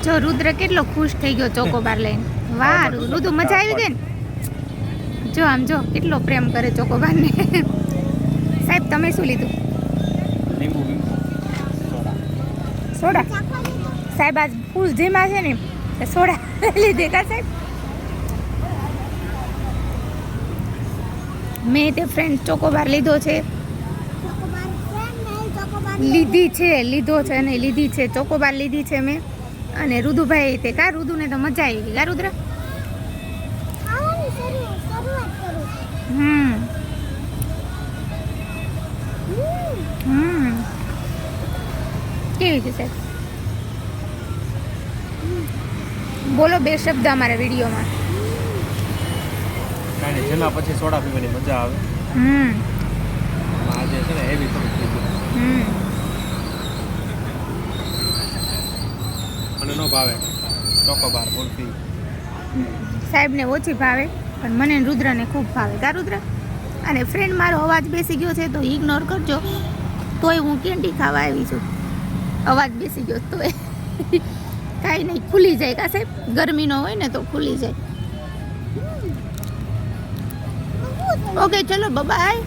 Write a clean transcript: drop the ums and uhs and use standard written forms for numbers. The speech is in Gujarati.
જો રુદ્ર કેટલો ખુશ થઈ ગયો ચોકોબાર લઈને. વાહ રુદ્ર, મજા આવી ગઈ ને? જો આમ જો કેટલો પ્રેમ કરે ચોકોબારને. સાહેબ તમે શું લીધું? લીંબુ સોડા. સાહેબ આજ ફૂલ ધીમા છે ને સોડા લીધી કા સાહેબ? મેં તે ફ્રેન્ડ ચોકોબાર લીધો છે. લીધો છે અને લીધી છે ચોકોબાર લીધી છે મેં. અને રુદુભાઈ તે કા રુદુને તો મજા આવી ગઈ કા રુદ્ર? કેવી છે સાહેબ? બોલો બે શબ્દ અમારા વિડીયોમાં. કાંઈ જેના પછી સોડા પીવાની મજા આવે. આજે છે ને હેવી થોડું થઈ ગયું મને ન ભાવે ચોકોબાર બોલતી. સાહેબને ઓછી ભાવે પણ મને રુદ્રને ખૂબ ભાવે કા રુદ્ર? અને ફ્રેન્ડ મારો અવાજ બેસી ગયો છે તો ઇગ્નોર કરજો. તોય હું કેન્ડી ખાવા આવી છું. અવાજ બેસી ગયો તોય કાંઈ નહીં, ખુલી જાય કા સાહેબ? ગરમીનો હોય ને તો ખુલી જાય. ઓકે ચલો બાય.